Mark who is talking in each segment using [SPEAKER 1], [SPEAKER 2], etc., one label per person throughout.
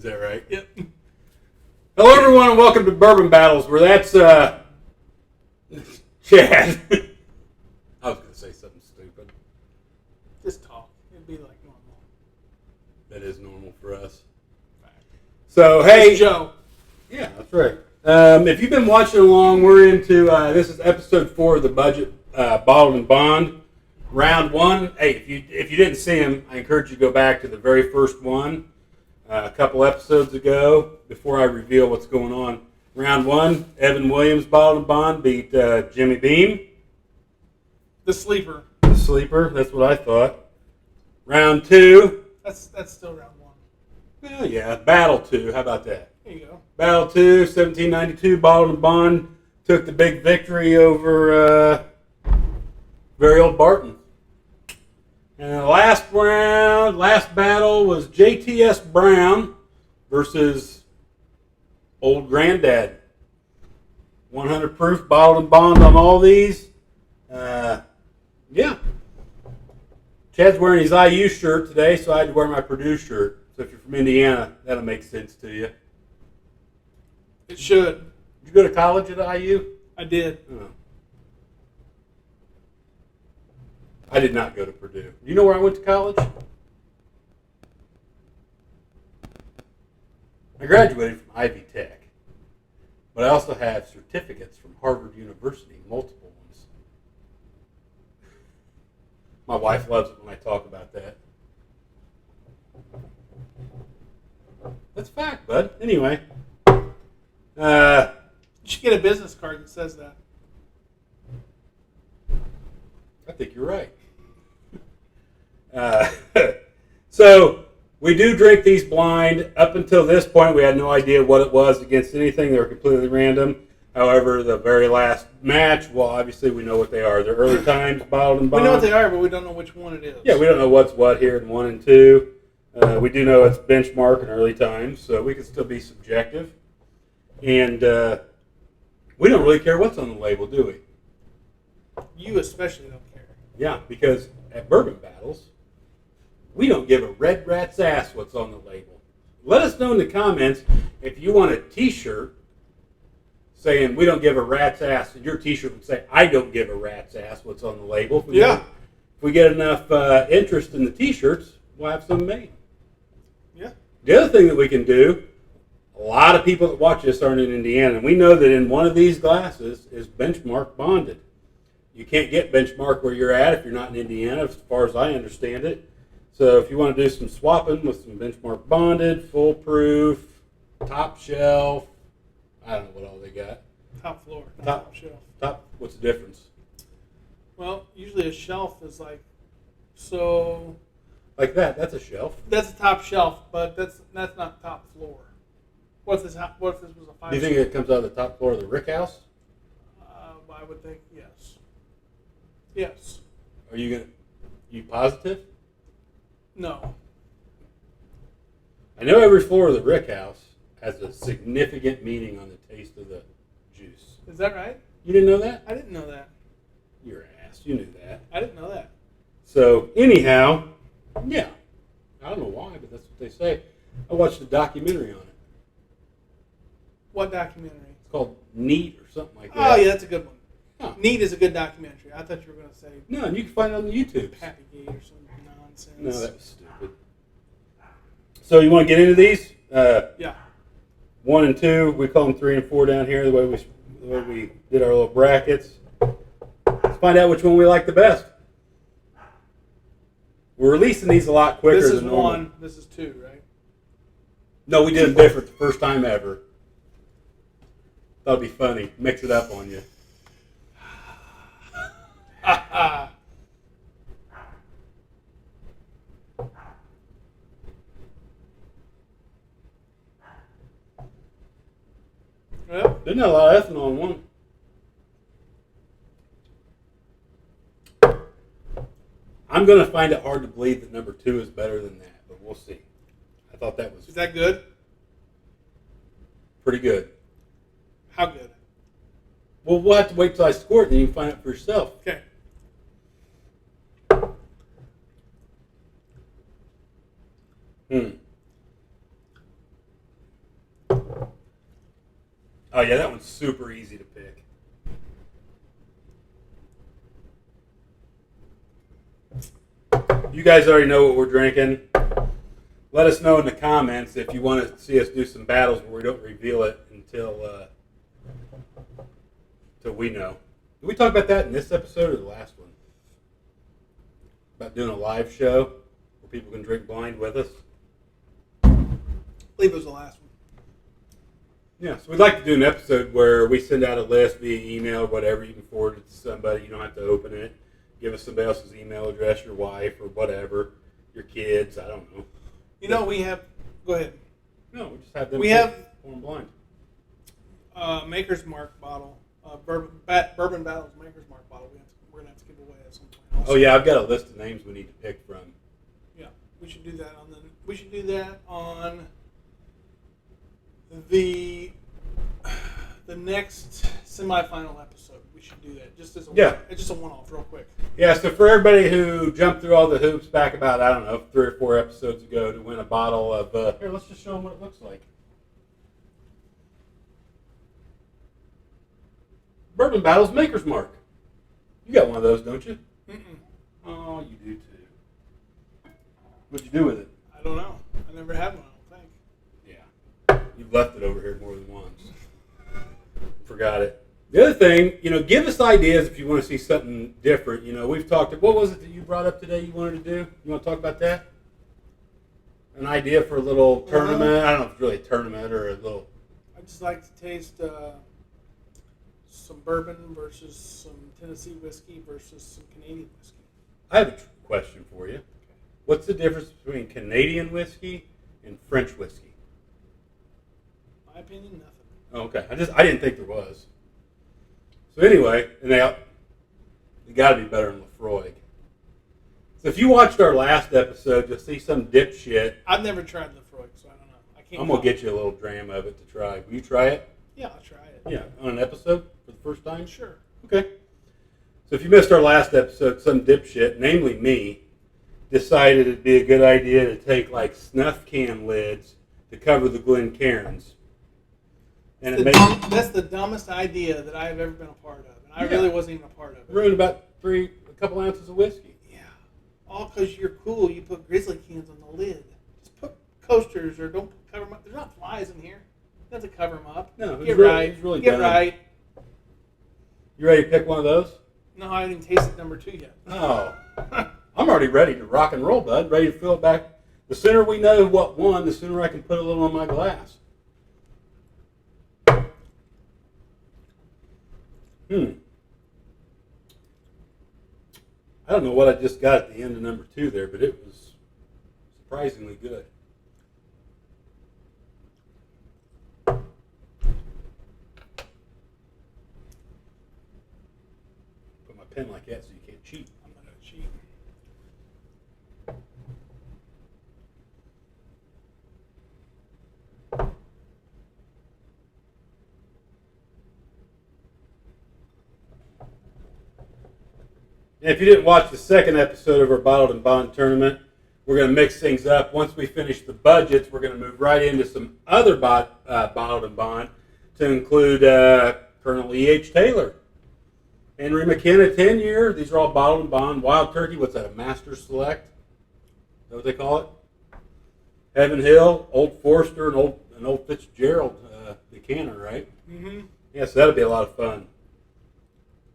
[SPEAKER 1] Is that right?
[SPEAKER 2] Yep.
[SPEAKER 1] Hello, everyone, and welcome to Bourbon Battles, where that's Chad. I was going to say something stupid.
[SPEAKER 2] Just talk. It'd be like normal.
[SPEAKER 1] That is normal for us. So, hey.
[SPEAKER 2] It's Joe.
[SPEAKER 1] Yeah, that's right. If you've been watching along, we're into, this is episode 4 of the Budget Bottled and Bond. Round 1. Hey, if you didn't see him, I encourage you to go back to the very first one a couple episodes ago before I reveal what's going on. Round 1, Evan Williams Bottled and Bond beat Jimmy Beam.
[SPEAKER 2] The sleeper.
[SPEAKER 1] The sleeper, that's what I thought. Round 2.
[SPEAKER 2] That's still round 1.
[SPEAKER 1] Well, yeah, Battle 2. How about that?
[SPEAKER 2] There you go.
[SPEAKER 1] Battle 2, 1792, Bottled and Bond took the big victory over very old Barton. And the last round, last battle was JTS Brown versus Old Granddad. 100 proof, Bottled and Bond on all these. Yeah. Chad's wearing his IU shirt today, so I had to wear my Purdue shirt. So if you're from Indiana, that'll make sense to you.
[SPEAKER 2] It should.
[SPEAKER 1] Did you go to college at IU?
[SPEAKER 2] I did.
[SPEAKER 1] Oh. I did not go to Purdue. Do you know where I went to college? I graduated from Ivy Tech, but I also have certificates from Harvard University, multiple ones. My wife loves it when I talk about that. That's a fact, bud. Anyway.
[SPEAKER 2] You should get a business card that says that.
[SPEAKER 1] I think you're right. So we do drink these blind. Up until this point, we had no idea what it was against anything. They were completely random. However, the very last match, well, obviously we know what they are. They're early times, Bottled and Bond.
[SPEAKER 2] We know what they are, but we don't know which one it is.
[SPEAKER 1] Yeah, we don't know what's what here in 1 and 2. We do know it's benchmark in early times, so we can still be subjective. And we don't really care what's on the label, do we?
[SPEAKER 2] You especially don't care.
[SPEAKER 1] Yeah, because at Bourbon Battles, we don't give a red rat's ass what's on the label. Let us know in the comments if you want a t-shirt saying we don't give a rat's ass, and your t-shirt would say I don't give a rat's ass what's on the label. If we get enough interest in the t-shirts, we'll have some made.
[SPEAKER 2] Yeah.
[SPEAKER 1] The other thing that we can do, a lot of people that watch this aren't in Indiana, and we know that in one of these glasses is benchmark bonded. You can't get benchmark where you're at if you're not in Indiana, as far as I understand it. So if you want to do some swapping with some benchmark bonded, foolproof, top shelf, I don't know what all they got.
[SPEAKER 2] Top floor, not
[SPEAKER 1] Top
[SPEAKER 2] shelf.
[SPEAKER 1] Top. What's the difference?
[SPEAKER 2] Well, usually a shelf is like so.
[SPEAKER 1] Like that. That's a shelf.
[SPEAKER 2] That's a top shelf, but that's not top floor. What if this was a 5?
[SPEAKER 1] Do you think it comes out of the top floor of the Rick House?
[SPEAKER 2] I would think yes. Yes.
[SPEAKER 1] Are you positive?
[SPEAKER 2] No.
[SPEAKER 1] I know every floor of the Rick House has a significant meaning on the taste of the juice.
[SPEAKER 2] Is that right?
[SPEAKER 1] You didn't know that?
[SPEAKER 2] I didn't know that.
[SPEAKER 1] You're an ass. You knew that.
[SPEAKER 2] I didn't know that.
[SPEAKER 1] So, anyhow, yeah. I don't know why, but that's what they say. I watched a documentary on it.
[SPEAKER 2] What documentary?
[SPEAKER 1] It's called Neat or something like
[SPEAKER 2] Oh,
[SPEAKER 1] that.
[SPEAKER 2] yeah, that's a good one.
[SPEAKER 1] Huh.
[SPEAKER 2] Neat is a good documentary. I thought you were going to say
[SPEAKER 1] No, and you can find it on the YouTube.
[SPEAKER 2] Pappygate or some nonsense.
[SPEAKER 1] No, that was stupid. So, you want to get into these?
[SPEAKER 2] Yeah.
[SPEAKER 1] 1 and 2, we call them 3 and 4 down here, the way we did our little brackets. Let's find out which one we like the best. We're releasing these a lot quicker
[SPEAKER 2] This is
[SPEAKER 1] than normal.
[SPEAKER 2] 1. This is 2, right?
[SPEAKER 1] No, we did them different the first time ever. Thought it'd be funny. Mix it up on you.
[SPEAKER 2] Well,
[SPEAKER 1] There's not a lot of ethanol in one. I'm going to find it hard to believe that number 2 is better than that, but we'll see. I thought that was
[SPEAKER 2] is that good?
[SPEAKER 1] pretty good.
[SPEAKER 2] How good?
[SPEAKER 1] Well, we'll have to wait till I score it, and then you can find out for yourself.
[SPEAKER 2] Okay.
[SPEAKER 1] Oh yeah, that one's super easy to pick. You guys already know what we're drinking. Let us know in the comments if you want to see us do some battles where we don't reveal it until we know. Did we talk about that in this episode or the last one? About doing a live show where people can drink blind with us?
[SPEAKER 2] I believe it was the last one.
[SPEAKER 1] Yeah, so we'd like to do an episode where we send out a list via email or whatever. You can forward it to somebody. You don't have to open it. Give us somebody else's email address, your wife or whatever, your kids. I don't know.
[SPEAKER 2] You know, we have... Go ahead.
[SPEAKER 1] No, we just have them.
[SPEAKER 2] We have...
[SPEAKER 1] Form blind.
[SPEAKER 2] Maker's Mark bottle. Bourbon Battles Maker's Mark bottle. We're going to have to give away at some point. Also.
[SPEAKER 1] Oh, yeah, I've got a list of names we need to pick from.
[SPEAKER 2] Yeah, we should do that on the next semifinal episode. We should do that just as a one-off, real quick.
[SPEAKER 1] Yeah, so for everybody who jumped through all the hoops back about, I don't know, 3 or 4 episodes ago to win a bottle of, here, let's just show them what it looks like. Bourbon Battles Maker's Mark. You got one of those, don't you?
[SPEAKER 2] Mm-mm.
[SPEAKER 1] Oh, you do too. What'd you do with it?
[SPEAKER 2] I don't know. I never had one, I don't think.
[SPEAKER 1] Yeah. You've left it over here more than once. Forgot it. The other thing, give us ideas if you want to see something different. We've talked, what was it that you brought up today you wanted to do? You want to talk about that? An idea for a little tournament? I don't know if it's really a tournament or a little...
[SPEAKER 2] I'd just like to taste some bourbon versus some Tennessee whiskey versus some Canadian whiskey.
[SPEAKER 1] I have a question for you. Okay. What's the difference between Canadian whiskey and French whiskey?
[SPEAKER 2] My opinion, nothing.
[SPEAKER 1] Oh, okay. I didn't think there was. So anyway, and they got to be better than Lafroig. So if you watched our last episode, you'll see some dipshit.
[SPEAKER 2] I've never tried Lafroig, so I don't know.
[SPEAKER 1] I'm going to get you a little dram of it to try. Will you try it?
[SPEAKER 2] Yeah, I'll try it.
[SPEAKER 1] Yeah, on an episode for the first time?
[SPEAKER 2] Sure.
[SPEAKER 1] Okay. So if you missed our last episode, some dipshit, namely me, decided it'd be a good idea to take like snuff can lids to cover the Glencairns. And
[SPEAKER 2] that's the dumbest idea that I have ever been a part of. And I really wasn't even a part of it.
[SPEAKER 1] Ruined about a couple ounces of whiskey.
[SPEAKER 2] Yeah. All because you're cool. You put grizzly cans on the lid. Just put coasters or don't cover them up. There's not flies in here. You don't have to cover them up.
[SPEAKER 1] No,
[SPEAKER 2] Get right.
[SPEAKER 1] Really
[SPEAKER 2] Get
[SPEAKER 1] dumb.
[SPEAKER 2] right.
[SPEAKER 1] You ready to pick one of those?
[SPEAKER 2] No, I haven't even tasted number 2 yet.
[SPEAKER 1] Oh. I'm already ready to rock and roll, bud. Ready to fill it back. The sooner we know what won, the sooner I can put a little on my glass. I don't know what I just got at the end of number 2 there, but it was surprisingly good. Put my pen like that so you can't cheat.
[SPEAKER 2] I'm not going to cheat.
[SPEAKER 1] And if you didn't watch the second episode of our Bottled and Bond tournament, we're going to mix things up. Once we finish the budgets, we're going to move right into some other Bottled and Bond to include Colonel E.H. Taylor, Henry McKenna 10-year. These are all Bottled and Bond. Wild Turkey, what's that, a Master Select? Is that what they call it? Heaven Hill, Old Forester, and Old Fitzgerald Buchanan, right?
[SPEAKER 2] Mm-hmm.
[SPEAKER 1] Yeah, so that'll be a lot of fun.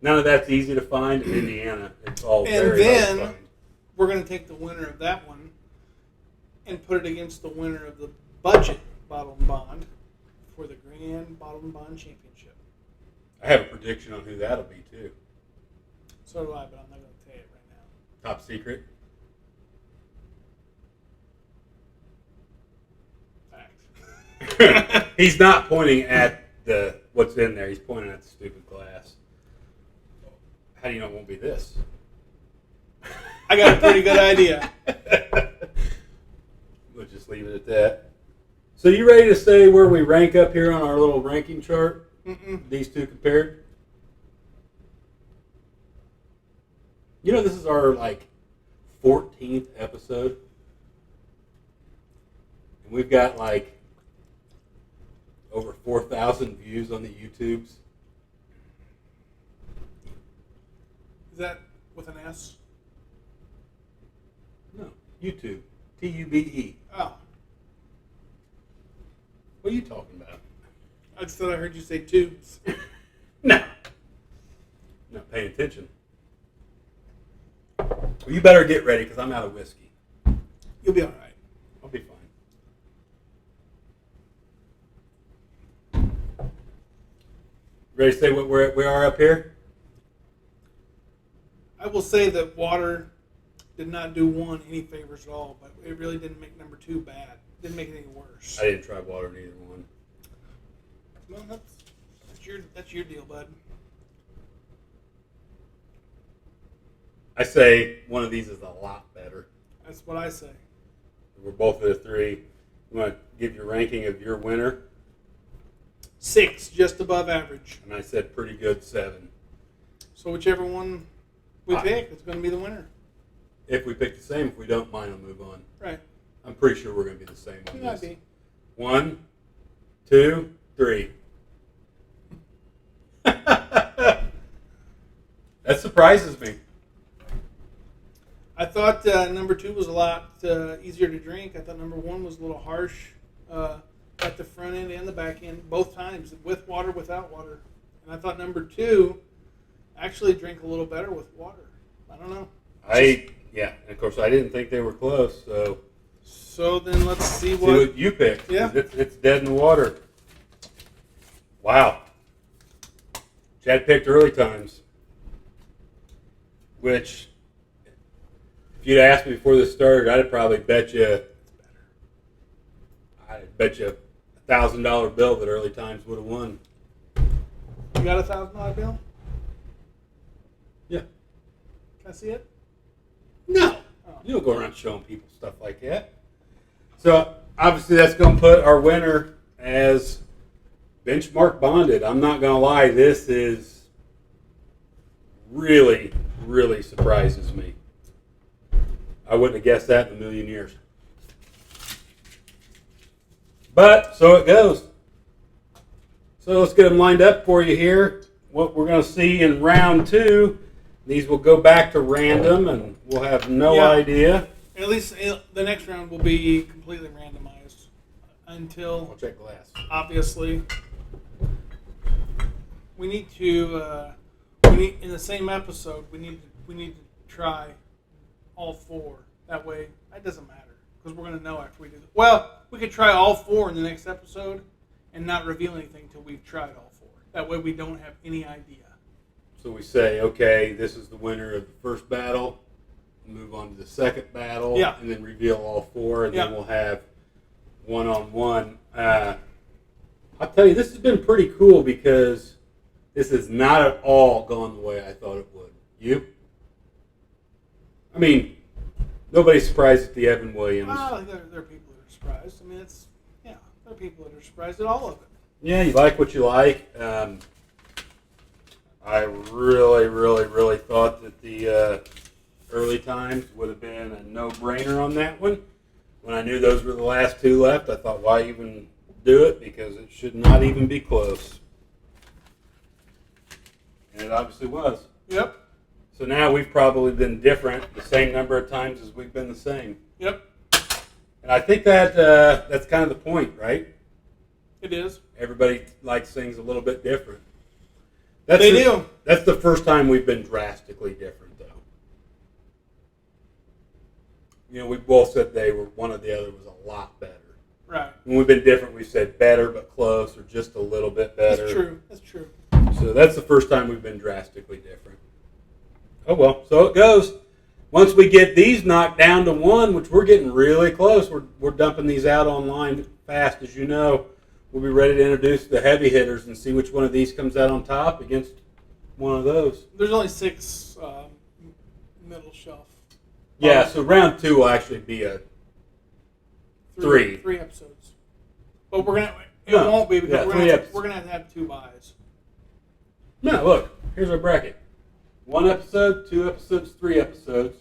[SPEAKER 1] None of that's easy to find in Indiana. It's all very hard to find.
[SPEAKER 2] We're going to take the winner of that one and put it against the winner of the budget Bottled and Bond for the Grand Bottled and Bond Championship.
[SPEAKER 1] I have a prediction on who that'll be, too.
[SPEAKER 2] So do I, but I'm not going to tell you it right now.
[SPEAKER 1] Top secret?
[SPEAKER 2] Fact.
[SPEAKER 1] He's not pointing at what's in there. He's pointing at the stupid glass. How do you know it won't be this?
[SPEAKER 2] I got a pretty good idea.
[SPEAKER 1] We'll just leave it at that. So you ready to say where we rank up here on our little ranking chart?
[SPEAKER 2] Mm-mm.
[SPEAKER 1] These two compared? This is our 14th episode. And we've got over 4,000 views on the YouTubes.
[SPEAKER 2] Is that with an S?
[SPEAKER 1] No, YouTube. TUBE.
[SPEAKER 2] Oh,
[SPEAKER 1] What are you talking about?
[SPEAKER 2] I just thought I heard you say tubes.
[SPEAKER 1] No. Not paying attention. Well, you better get ready because I'm out of whiskey.
[SPEAKER 2] You'll be all right.
[SPEAKER 1] I'll be fine. Ready to say what we are up here?
[SPEAKER 2] I will say that water did not do one any favors at all, but it really didn't make number 2 bad. Didn't make it any worse.
[SPEAKER 1] I didn't try water in either one.
[SPEAKER 2] Well, that's your deal, bud.
[SPEAKER 1] I say one of these is a lot better.
[SPEAKER 2] That's what I say.
[SPEAKER 1] We're both at a 3. You want to give your ranking of your winner?
[SPEAKER 2] 6, just above average.
[SPEAKER 1] And I said pretty good 7.
[SPEAKER 2] So whichever one we pick, it's going to be the winner.
[SPEAKER 1] If we pick the same, if we don't, mine will move on.
[SPEAKER 2] Right.
[SPEAKER 1] I'm pretty sure we're going to be the same on
[SPEAKER 2] You might
[SPEAKER 1] this.
[SPEAKER 2] be.
[SPEAKER 1] 1, 2, 3. That surprises me.
[SPEAKER 2] I thought number 2 was a lot easier to drink. I thought number 1 was a little harsh at the front end and the back end, both times, with water, without water. And I thought number 2 actually drank a little better with water. I don't know.
[SPEAKER 1] Yeah, and of course I didn't think they were close, so
[SPEAKER 2] then let's see
[SPEAKER 1] see what you picked.
[SPEAKER 2] Yeah.
[SPEAKER 1] It's dead in the water. Wow. Chad picked early times, which, if you'd asked me before this started, I'd probably bet you $1,000 bill that early times would have won.
[SPEAKER 2] You got $1,000 bill?
[SPEAKER 1] Yeah.
[SPEAKER 2] Can I see it?
[SPEAKER 1] No.
[SPEAKER 2] Oh.
[SPEAKER 1] You don't go around showing people stuff like that. So, obviously, that's going to put our winner as benchmark bonded. I'm not going to lie. This is really, really surprises me. I wouldn't have guessed that in a million years. But, so it goes. So, let's get them lined up for you here. What we're going to see in round 2. These will go back to random, and we'll have no idea.
[SPEAKER 2] At least the next round will be completely randomized until,
[SPEAKER 1] I'll check glass.
[SPEAKER 2] obviously, we need to. In the same episode, we need to try all 4. That way, it doesn't matter because we're going to know after we do it. Well, we could try all 4 in the next episode and not reveal anything until we've tried all 4. That way, we don't have any idea.
[SPEAKER 1] So we say, okay, this is the winner of the first battle. Move on to the second battle, and then reveal all 4, and then we'll have one-on-one. I'll tell you, this has been pretty cool because this has not at all gone the way I thought it would. You? I mean, nobody's surprised at the Evan Williams.
[SPEAKER 2] Well, there are people that are surprised. I mean, there are people that are surprised at all of it.
[SPEAKER 1] Yeah, you like what you like. I really, really, really thought that the early times would have been a no-brainer on that one. When I knew those were the last 2 left, I thought, why even do it? Because it should not even be close. And it obviously was.
[SPEAKER 2] Yep.
[SPEAKER 1] So now we've probably been different the same number of times as we've been the same.
[SPEAKER 2] Yep.
[SPEAKER 1] And I think that that's kind of the point, right?
[SPEAKER 2] It is.
[SPEAKER 1] Everybody likes things a little bit different.
[SPEAKER 2] They do.
[SPEAKER 1] That's the first time we've been drastically different, though. You know, we both said one or the other was a lot better.
[SPEAKER 2] Right.
[SPEAKER 1] When we've been different, we said better but close, or just a little bit better.
[SPEAKER 2] That's true.
[SPEAKER 1] So that's the first time we've been drastically different. Oh well, so it goes. Once we get these knocked down to 1, which we're getting really close, we're dumping these out online fast, as you know. We'll be ready to introduce the heavy hitters and see which one of these comes out on top against one of those.
[SPEAKER 2] There's only 6 middle shelf.
[SPEAKER 1] Yeah, so round 2 will actually be a 3.
[SPEAKER 2] 3 episodes. But it won't be because we're gonna have 2 buys.
[SPEAKER 1] No, look, here's our bracket. 1 episode, 2 episodes, 3 episodes,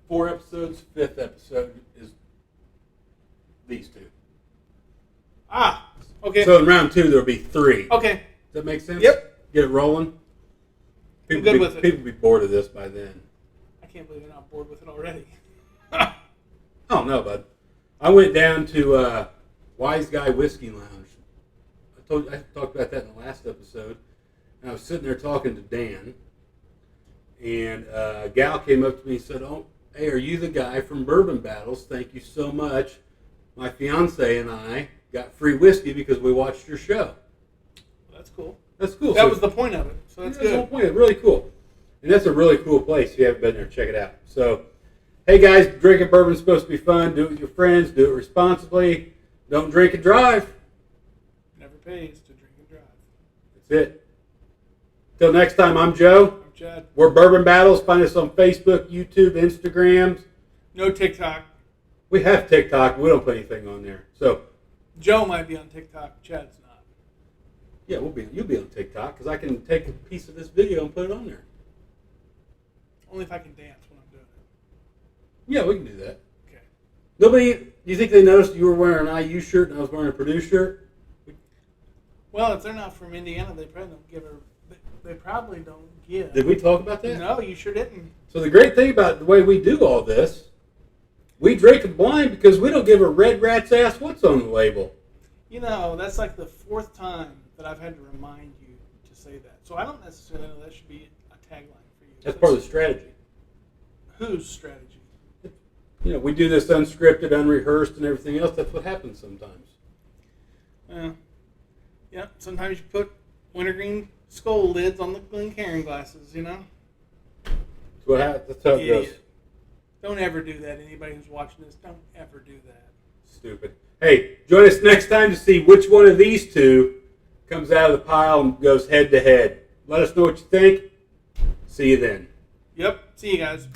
[SPEAKER 1] 4 episodes, 5th episode is these 2.
[SPEAKER 2] Okay.
[SPEAKER 1] So in round 2, there'll be 3.
[SPEAKER 2] Okay.
[SPEAKER 1] Does that make sense?
[SPEAKER 2] Yep.
[SPEAKER 1] Get it rolling.
[SPEAKER 2] I'm good with it.
[SPEAKER 1] People will be bored of this by then.
[SPEAKER 2] I can't believe they're not bored with it already.
[SPEAKER 1] Oh, no, bud. I went down to Wise Guy Whiskey Lounge. I talked about that in the last episode. And I was sitting there talking to Dan. And a gal came up to me and said, "Oh, hey, are you the guy from Bourbon Battles? Thank you so much. My fiance and I got free whiskey because we watched your show."
[SPEAKER 2] Well, that's cool.
[SPEAKER 1] That's cool.
[SPEAKER 2] That was the point of it. So that's
[SPEAKER 1] the whole
[SPEAKER 2] good.
[SPEAKER 1] point. Really cool. And that's a really cool place. If you haven't been there, check it out. So, hey guys, drinking bourbon is supposed to be fun. Do it with your friends. Do it responsibly. Don't drink and drive.
[SPEAKER 2] Never pays to drink and drive.
[SPEAKER 1] That's it. Till next time, I'm Joe.
[SPEAKER 2] I'm Chad.
[SPEAKER 1] We're Bourbon Battles. Find us on Facebook, YouTube, Instagrams.
[SPEAKER 2] No TikTok.
[SPEAKER 1] We have TikTok. We don't put anything on there. So,
[SPEAKER 2] Joe might be on TikTok. Chad's not.
[SPEAKER 1] yeah, you'll be on TikTok because I can take a piece of this video and put it on there.
[SPEAKER 2] Only if I can dance when I'm doing it.
[SPEAKER 1] Yeah, we can do that.
[SPEAKER 2] Okay.
[SPEAKER 1] Nobody, do you think they noticed you were wearing an IU shirt and I was wearing a Purdue shirt?
[SPEAKER 2] Well, if they're not from Indiana, they probably don't give her. They probably don't give.
[SPEAKER 1] Did we talk about that?
[SPEAKER 2] No, you sure didn't.
[SPEAKER 1] So the great thing about the way we do all this, we drink it blind because we don't give a red rat's ass what's on the label.
[SPEAKER 2] You know, that's like the 4th time that I've had to remind you to say that. So I don't necessarily know that should be a tagline for you.
[SPEAKER 1] That's part of the strategy.
[SPEAKER 2] Whose strategy?
[SPEAKER 1] You know, we do this unscripted, unrehearsed, and everything else. That's what happens sometimes.
[SPEAKER 2] Yeah, sometimes you put wintergreen skull lids on the Glencairn glasses, you know?
[SPEAKER 1] That's how it goes.
[SPEAKER 2] Idiot. Don't ever do that. Anybody who's watching this, don't ever do that.
[SPEAKER 1] Stupid. Hey, join us next time to see which one of these two comes out of the pile and goes head to head. Let us know what you think. See you then.
[SPEAKER 2] Yep. See you guys.